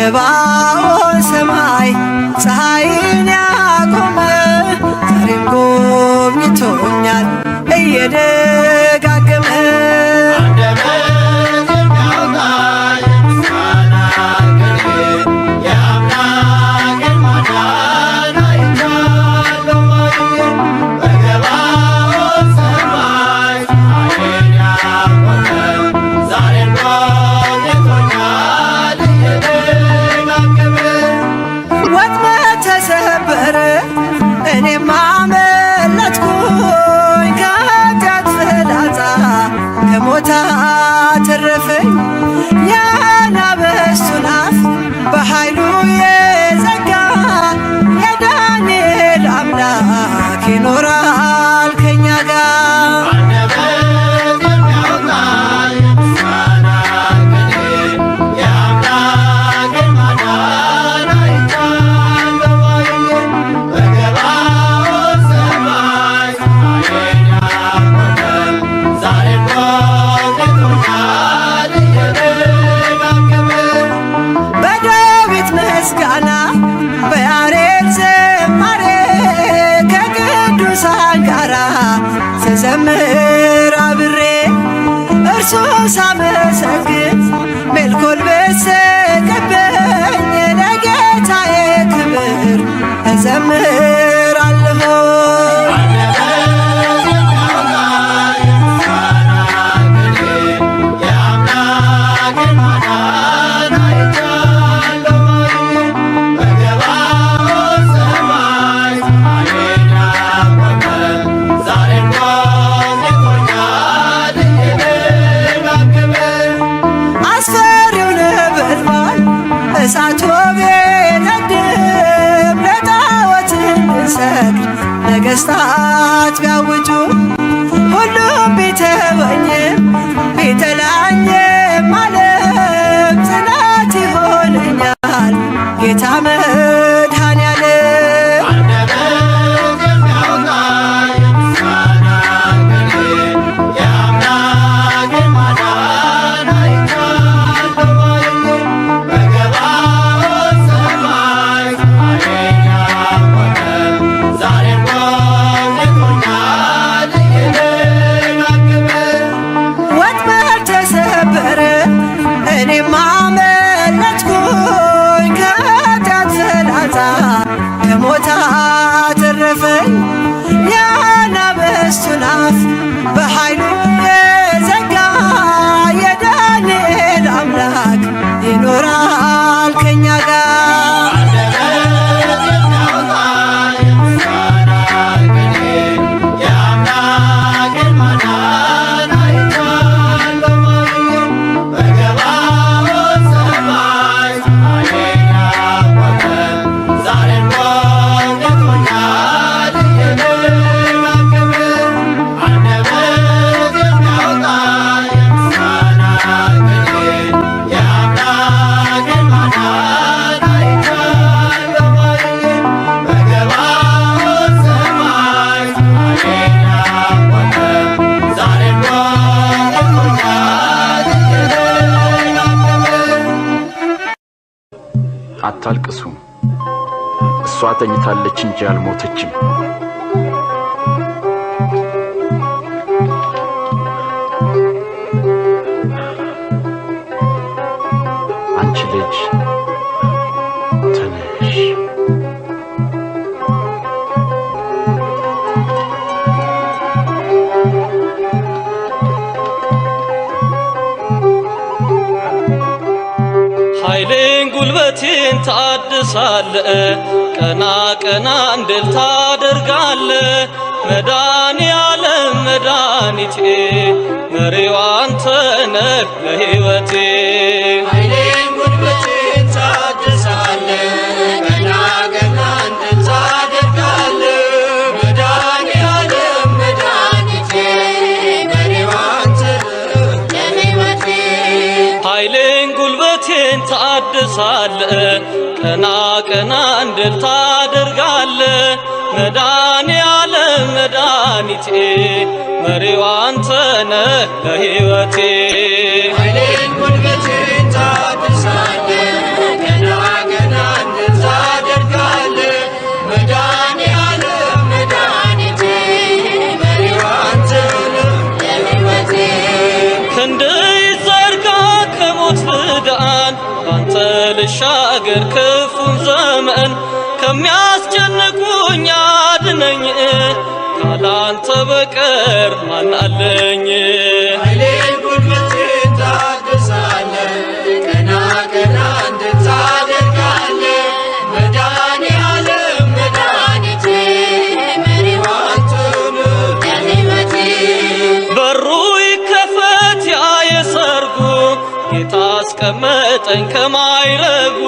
በገባኦን ሰማይ ፀሐይን ያቆመ ዛሬም ጎብኝቶኛል እየደጋገመ ተረፈኝ ያናበስቱን አፍ በኃይሉ የዘጋ የዳንኤል አምላክ ይኖራል ከኛ ጋር ምስጋና በያሬድ ዝማሬ ከቅዱሳን ጋራ ስዘምር አብሬ እርሱን ሳመሰግን ሜልኮል ብስቅብኝ ለጌታዬ ክብር እዘምራለሁ እሳቱ ቢነድም ለጣዖት እንድንሰግድ ነገሥታት ቢያውጁ ሁሉም ቢተወኝም ቢጠላኝም ዓለም ጽናት ይሆነኛል ጌታ መድኃኔዓለም ከሞት አተረፈኝ ያናበስቱን አፍ በኃይሉ የዘጋ የዳንኤል አምላክ ይኖራል ከኛ ጋር አታልቅሱ እሷ ተኝታለች እንጂ አልሞተችም አንቺ ልጅ ተነሽ ኃይሌን ጉልበቴን ታድሳለ ቀና ቀና እንድል ታደርጋለ መድኃኔዓለም መድኃኒቴ መሪው አንተ ነህ ለሕይወቴ ኃይሌን ጉልበቴን ታድሳለ ቀና ቀና እንድል ታደርጋለ መድኃኔዓለም መድኃኒቴ መሪው አንተ ነህ ለሕይወቴ ኃይሌን ጉልበቴን ታድሳለ ቀና ቀና እንድል ታደርጋለ መድኃኔዓለም መድኃኒቴ መሪው አንተ ነህ ለሕይወቴ ኃይሌን ጉልበቴን ታድሳለ ቀና ልሻገር ክፉን ዘመን ከሚያስጨንቁኝ አድነኝ ካላንተ በቀር ማን አለኝ? ኃይሌን ጉልበቴን ታድሳለህ ቀና ቀና እንድል ታደርጋለህ መድኃኔዓለም መድኃኒቴ መሪው አንተ ነህ ለሕይወቴ። በሩ ይከፈት ያ የሰርጉ ጌታ አስቀመጠኝ ከማይረጉ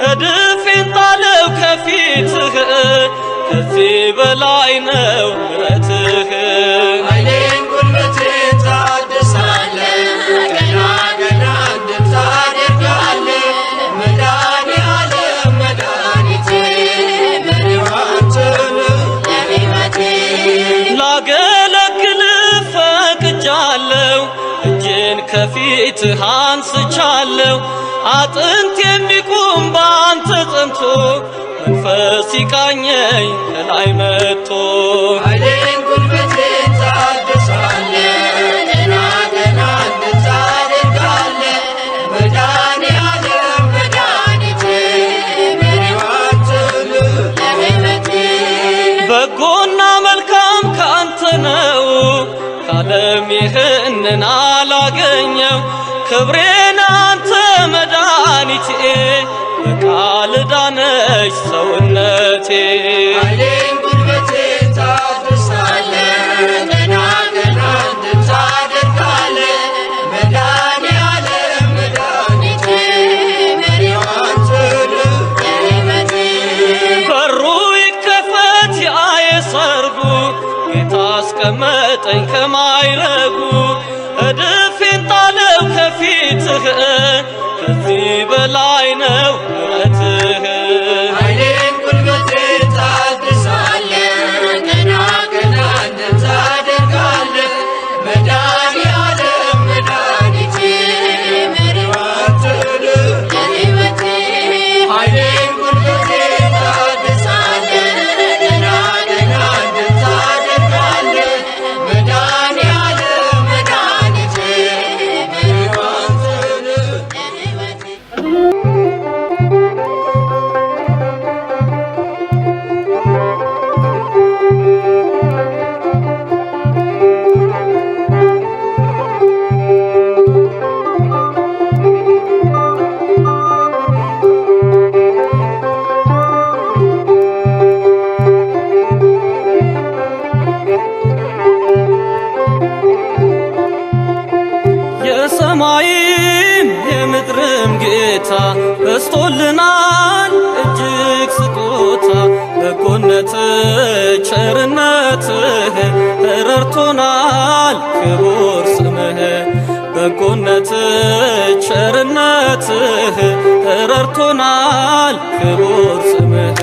እድፌን ጣለው ከፊትህ ከዚህ በላይ ነው ምሕረትህ። ኃይሌን ጉልበቴን ታድሳለህ ቀና ቀና እንድል ታደርጋለህ መድኃኔዓለም መድኃኒቴ መሪው አንተ ነህ ለሕይወቴ። ላገለግልህ ፈቅጃለሁ እጄን ከፊትህ አንስቻለሁ አጥንት የሚቆም በአንተ ጸንቶ መንፈስ ይቃኘኝ ከላይ መጥቶ። ኃይሌን ጉልበቴን ታድሳለህ ቀና ቀና እንድል ታደርጋለህ መድኃኔዓለም መድኃኒቴ መሪው አንተ ነህ ለሕይወቴ። በጎና መልካም ካንተ ነው ካለም ይህንን አላገኘው ክብሬን አንተ መድኃኒቴ በቃል ዳነች ሰውነቴ። ኃይሌን ጉልበቴን ታድሳለህ ቀና ቀና እንድል ታደርጋለህ መድኃኔዓለም መድኃኒቴ መሪው አንተ ነህ ለሕይወቴ። በሩ ይከፈት ያ የሰርጉ ጌታ አስቀመጠኝ ከማይረጉ እድፌን ጣለው ከፊትህ ከዚህ በላይ ነው ምሕረትህ። ኃይሌን ጉልበቴን ታድሳለህ ቀና ቀና እንድል ታደርጋለህ መድኃኔዓለም መድኃኒቴ መሪው አንተ ነህ ለሕይወቴ። ኃይሌን ጉልበቴን ታድሳለህ ቀና ቀና እንድል ታደርጋለህ መድኃኔዓለም መድኃኒቴ መሪው አንተ ነህ ለሕይወቴ። የሰማይም የምድርም ጌታ በስቶልናል እጅግ ስጦታ በጎነትህ ቸርነትህ ረድቶናል ክቡር ስምህ በጎነትህ ቸርነትህ ረድቶናል ክቡር ስምህ።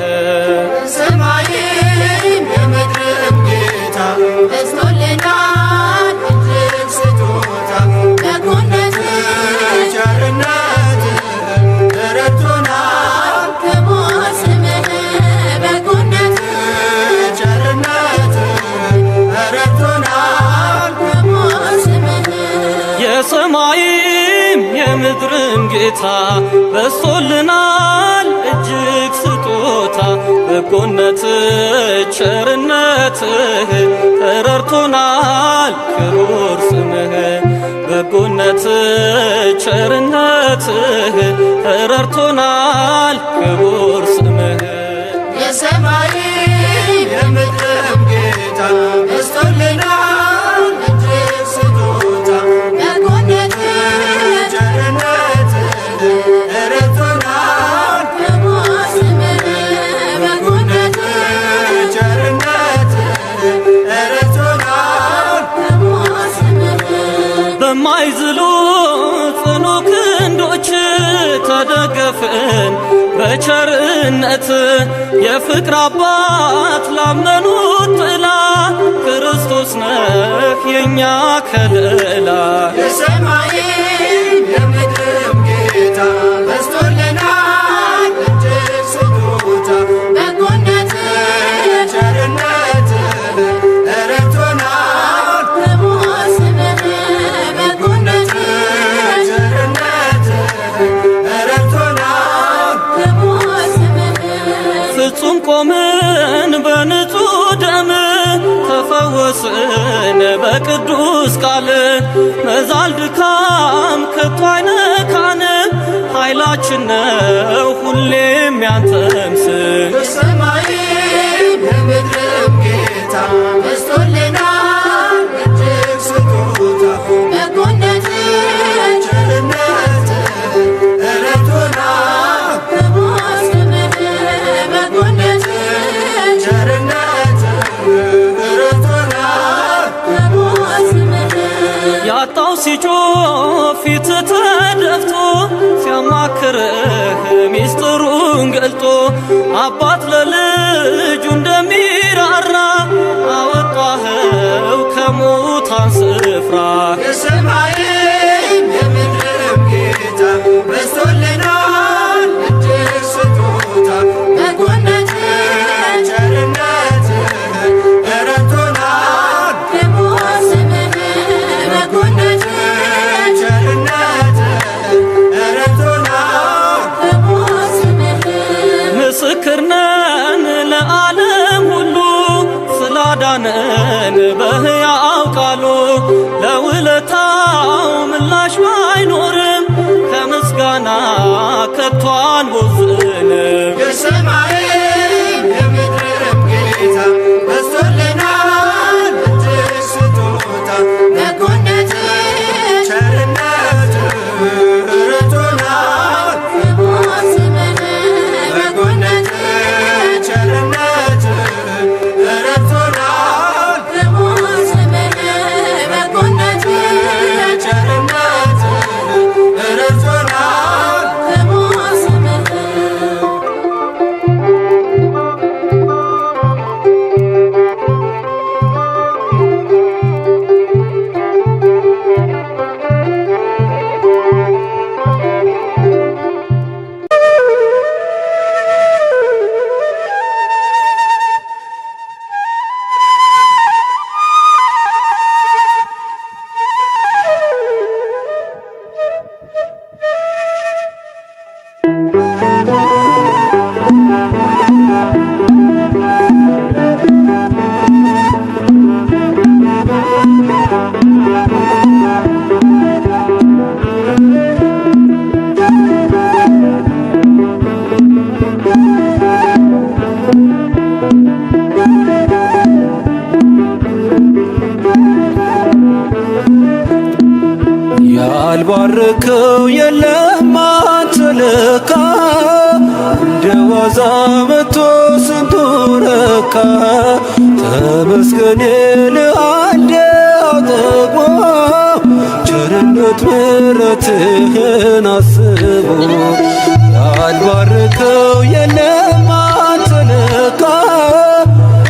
የሰማይም የምድርም ጌታ በዝቶልናል እጅግ ስጦታ በጎነትህ ቸርነትህ ረድቶናል ክቡር ስምህ በጎነትህ ቸርነትህ ረድቶናል ክቡር ስምህ። የሰማይም የምድርም ጌታ በዝቶልናል እጅግ ስጦታ በጎነትህ ቸርነትህ ረድቶናል ክቡር ስምህ በጎነትህ ቸርነትህ ረድቶናል ክቡር ስምህ። የሰማይም የምድርም ጌታ በዝቶልናል እጅግ ስጦታ በጎነትህ ቸርነትህ ረድቶናል ክቡር ስምህ በጎነትህ ቸርነትህ ረድቶናል ክቡር ስምህ። በማይዝሉ ጽኑ ክንዶች ተደገፍን በቸርነት የፍቅር አባት ላመኑት ጥላ ክርስቶስ ነህ የኛ ከለላ። የሰማይም የምድርም ጌታ በዝቶልናል እጅግ ስጦታ በጎነትህ ቸርነትህ ረድቶናል ክቡር ስምህ በጎነትህ ቸርነትህ ረድቶናል ፍጹም ቆምን በንጹሕ ደም ተፈወስን በቅዱስ ቃል መዛል ድካም ከቶ አይነካን ኃይላችን ነው ሁሌም ያንተም ስም በሰማይም በምድርም ጌታ በዝቶልናል እጅግ ስጦታ በጎነት ቸርነት ረድቶናል በማስምህ በጎነት ቸርነት ረድቶናል በማስምህ ያጣው ሲጮህ ፊት ተደፍቶ ሲያማክርህ ሚስጥሩን ገልጦ አባት ለልጁ እንደሚራራ አወጣኸው ከሙታን ስፍራ የሰማይም የምድርም ጌታ በዝቶልናል እጅግ ስጦታ በጎነት ቸርነት ረድቶናል በስምህ በጎነት ቸርነት ረድቶናል በስምህ ምስክር ነን ለዓለም ሁሉ ስላዳነን በሕያው ቃሉ ለውለታው ምላሽ ባይኖርም ከምስጋና ከቶ አንቦዝንም የሰማይም የምድርም ጌታ በዝቶልናል እጅግ ስጦታ በጎነት ቸርነት ረድቶናል በስምህ በጎነት ቸርነት ረድቶናል በስምህ በጎነት ቸርነት ረድቶናል በስምህ ያልባረከው የለም አንተ ለካ እንደ ዋዛ መቶ ስንቱ ረካ ተመስገን ልአንድ አጠግቦ ቸርነት ምሕረትህን አስቦ ያልባረከው የለም አንተ ለካ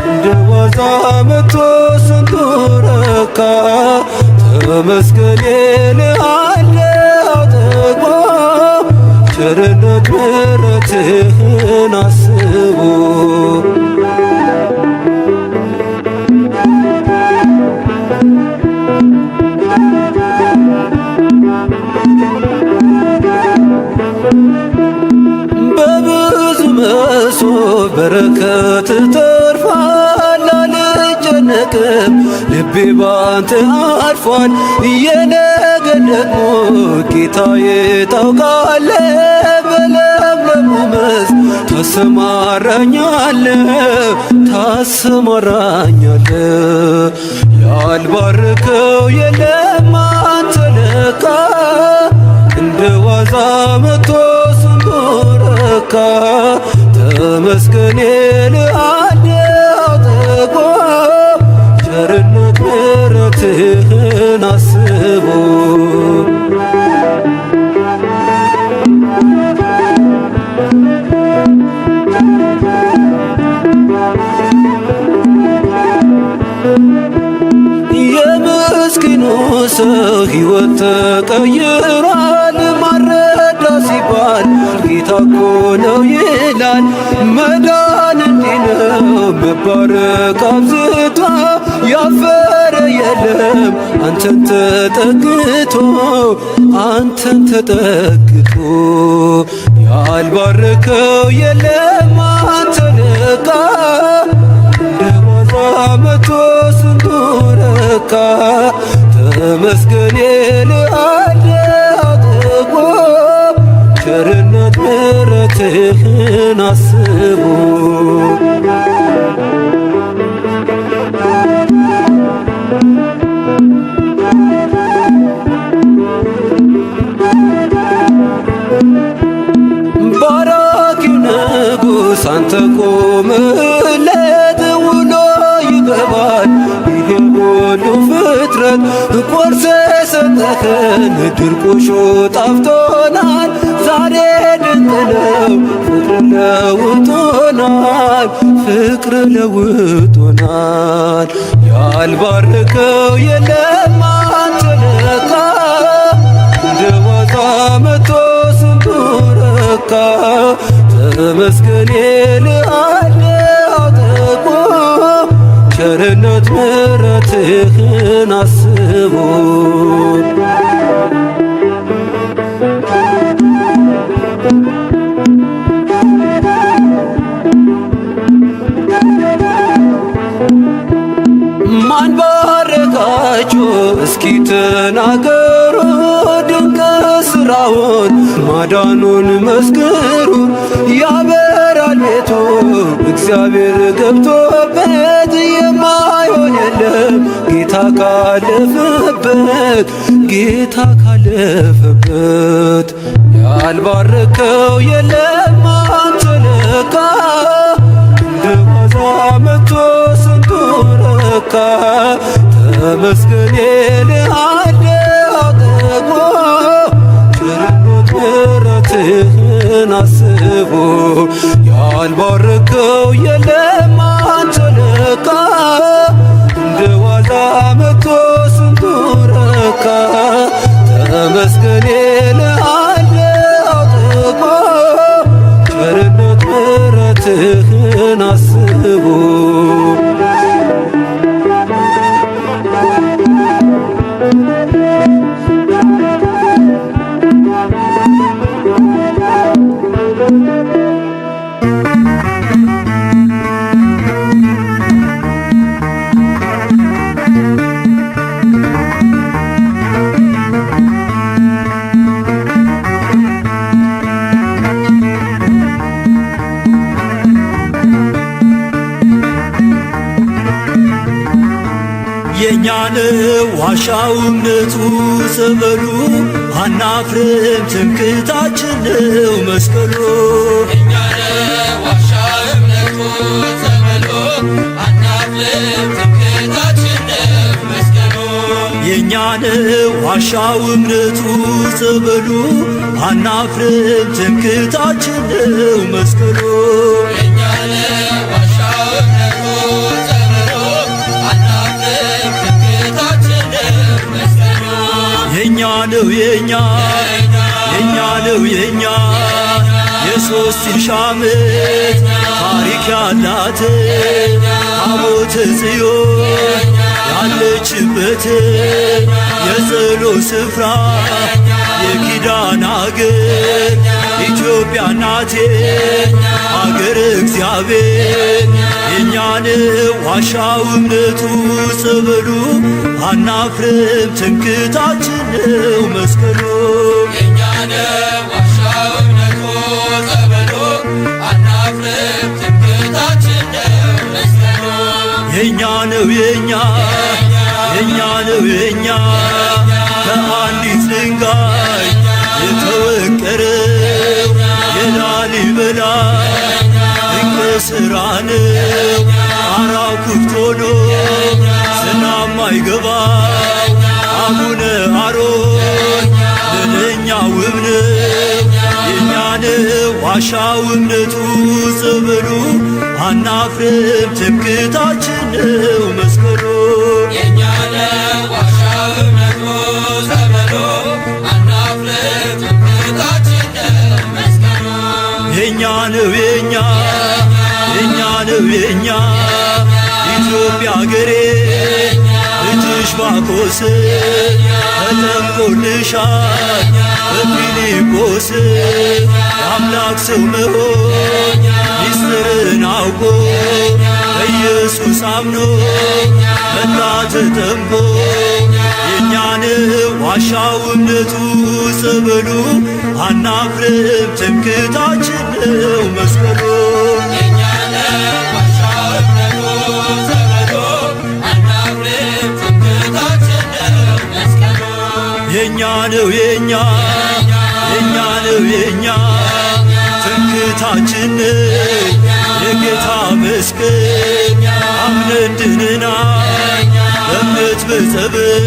እንደ ዋዛ መቶ ስንቱ ረካ ተመስገን ልአንድ አጠግቦ ቸርነት ምሕረትህን አስቦ በብዙ መሶብ በረከት ተርፏል አልጨነቅም ልቤ ባንተ አርፏል የነገን ደግሞ ጌታዬ ታውቃለህ በለምለሙ መስክ ታሰማራኛለህ ያልባረከው የለም አንተ ለካ እንደ ዋዛ መቶ ስንቱ ረካ ተመስገን ልአንድ አጠግቦ ቸርነት ምሕረትህን አስቦ የምስኪኑ ሰው ሕይወት ተቀይሯል ማረዳ ሲባል ጌታ እኮ ነው ይላል መዳን እንዲህ ነው መባረክ አብዝቶ ያፈረ የለም አንተን ተጠግቶ ያልባረከው የለም አንተ ለካ እንደ ዋዛ መቶ ስንቱ ረካ ተመስገን ልአለ አጥቦ ቸርነት ምሕረትህን አስቦ ባራኪው ንጉሥ አንተ ቆምለት ውሎ ይገባል ይሄ ሁሉ ፍጥረት ቆርሰ ሰጠኸን ድርቆሾ ጣፍቶናል ዛሬ ድንቅ ነው ፍቅር ለውጦናል ያልባረከው የለም አንተ ለካ እንደ ዋዛ መቶ ስንቱ ረካ ተመስገን ልአለ አጥቦ ቸርነት ምሕረትህን አስቦ ማን ባረካችሁ እስኪ ተናገሩ ድንቅ ስራውን ማዳኑን መስክሩ ያበራል ቤቱ እግዚአብሔር ገብቶበት የማይሆን የለም ጌታ ካለፈበት ያልባረከው የለም አንተ ለካ እንደ ዋዛ መቶ ስንቱ ረካ ተመስገን ልአለ አጥቦ ቸርነት ምሕረትህን አስቦ ያልባረከው የለም አንተ ለካ እንደ ዋዛ መቶ ስንቱ ረካ ተመስገን ልአለ አጥቦ ቸርነት ምሕረትህን አስቦ የኛን ዋሻው እምነቱ ጸበሉ አናፍርም ትምክህታችን ነው መስቀሉ የኛን ዋሻው እምነቱ ጸበሉ አናፍርም ትምክህታችን ነው መስቀሉ የኛን ዋሻው እምነቱ ጸበሉ አናፍርም ትምክህታችን ነው መስቀሉ የኛን ዋሻው እምነቱ የኛ ነው የኛ ነው የኛ የሶስት ሺህ ዓመት ታሪክ ያላት ታቦተ ጽዮን ያለችበት የጸሎት ስፍራ የኪዳን አገር ኢትዮጵያ ናቴ አገር እግዚአብሔር የኛን ዋሻው እምነቱ ጸበሉ አናፍርም ትምክህታችን ነው መስቀሉ የኛን ዋሻው እምነቱ ጸበሉ አናፍርም ትምክህታችን ነው መስቀሉ የኛ ነው የኛ ነው የኛ ከአንዲት ድንጋይ የተወቀረው የላሊበላ ድንቅ ሥራ ነው ጣራው ክፍት ሆኖ ዝናብ ማይገባው አቡነ አሮን ለእኛ ውብ ነው የኛን ዋሻው እምነቱ ጸበሉ አናፍርም ትምክህታችን ነው መስቀሉ የኛን ዋሻው እምነቱ ጸበሉ አናፍርም ትምክህታችን ነው መስቀሉ የኛ ነው የኛ ነው የኛ ኢትዮጵያ አገሬ ልጅሽ ባኮስ ተጠምቆልሻል በፊልጶስ አምላክ ሰው መሆን ሚስጥርን አውቆ ኢየሱስ አምኖ መጣ ተጠምቆ የእኛን ዋሻው እምነቱ ጸበሉ አናፍርም ትምክህታችን ነው መስቀሉ የኛ ነው የኛ ነው የኛ ትምክህታችን የጌታ መስቀል አምነን ድነናል በእምነት በጸበል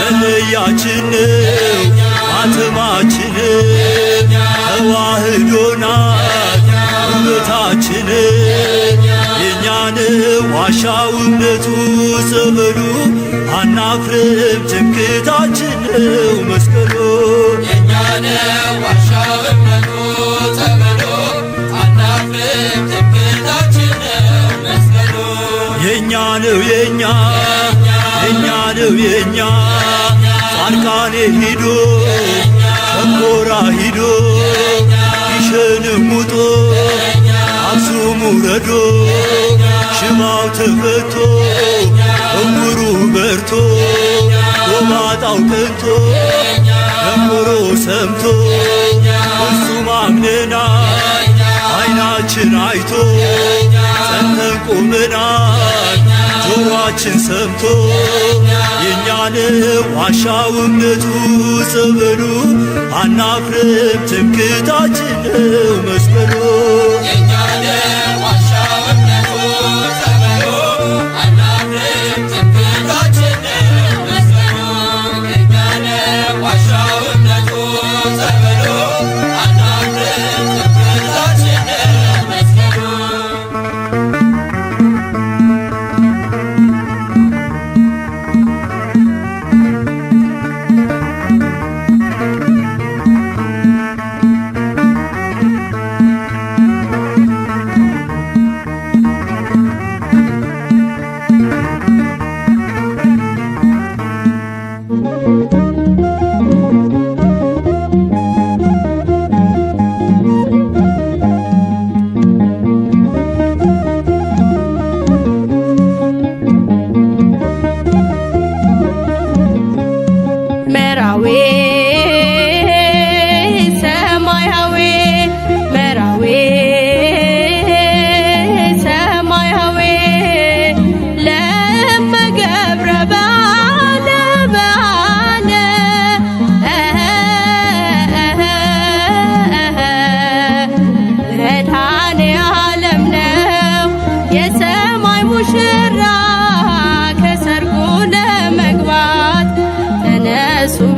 መለያችን ነው ማተማችን ተዋህዶናል ውበታችን የኛን ዋሻው እምነቱ ጸበሉ አናፍርም ትምክህታችን ነው መስቀሉ የኛን ዋሻው እምነቱ ጸበሉ አናፍርም ትምክህታችን ነው መስቀሉ የኛ ነው የኛ ነው የኛ ጻድቃኔ ሂዶ ሸንኮራ ሂዶ ግሸንም ውጦ አክሱም ውረዶ ሽባው ተፈቶ እውሩ በርቶ ጎባጣው ቀንቶ ደንቆሮ ሰምቶ እሱም አምነናል ዓይናችን አይቶ ጸንተን ቆመናል ጆሮአችን ሰምቶ የኛን ዋሻው እምነቱ ጸበሉ አናፍርም ትምክህታችን ነው መስቀሉ የኛን ዋሻው እምነቱ ጸበሉ አናፍርም ትምክህታችን ነው መስቀሉ የኛን ዋሻው እምነቱ ጸበሉ አናፍርም ትምክህታችን ነው መስቀሉ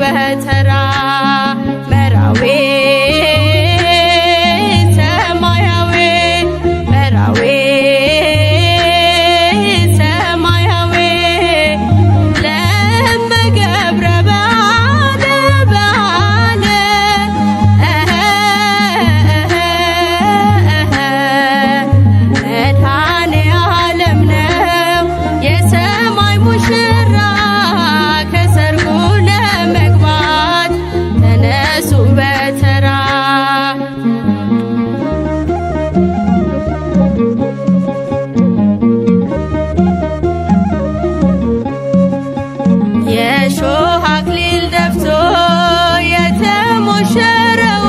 በተራ መራዌ ሰማያዊ መራዌ ሰማያዊ ለመገብረ ባለ ባለ መድኃኔ ዓለም ነው የሰማይ ሙሽራ ከሰርጉ ለመግባት ተነሱ በተራ የሾህ አክሊል ደፍቶ የተሞሸረው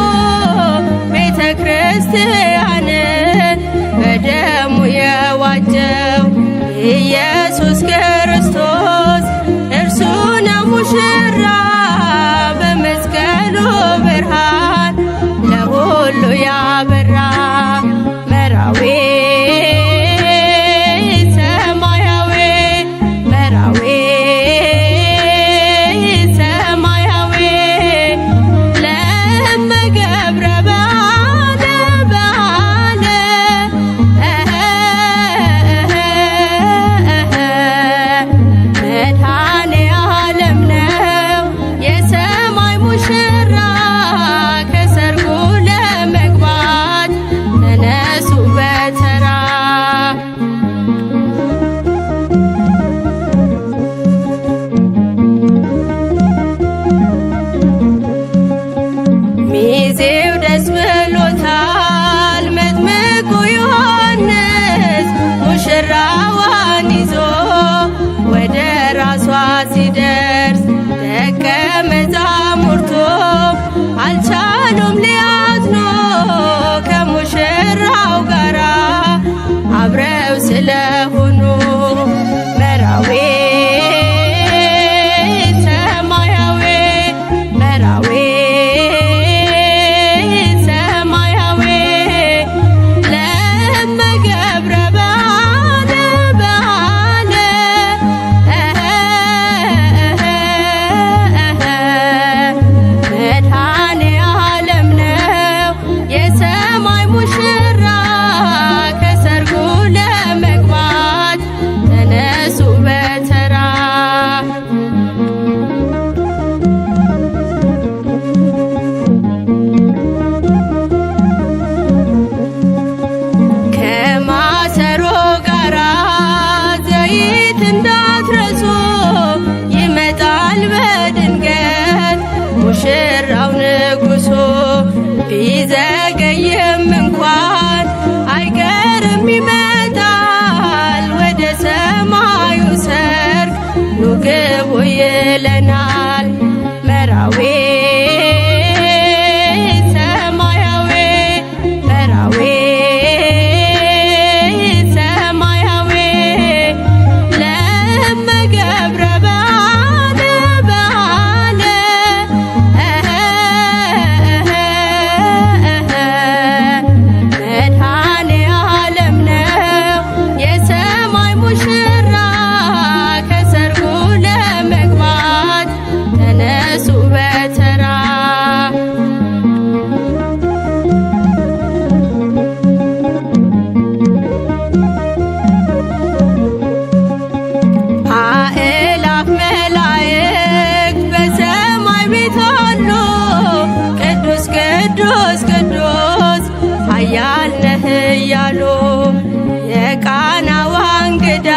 ቤተ ክርስቲያንን በደሙ የዋጀው ኢየሱስ ክርስቶስ እርሱ ነው ሙሽራ በመስቀሉ ብርሃን ለሁሉ ያበራ መራዌ ሰማያዊ መራዌ ሰማያዊ ለመገብረ ባለ ባለ መድኃኔ ዓለም ነው የሰማይ ሙሽራ ከሰርጉ ለመግባት ተነሱ በተራ ሚዜው ደስ ብሎ ኃያል ነህ እያሉ የቃናዋ እንግዳ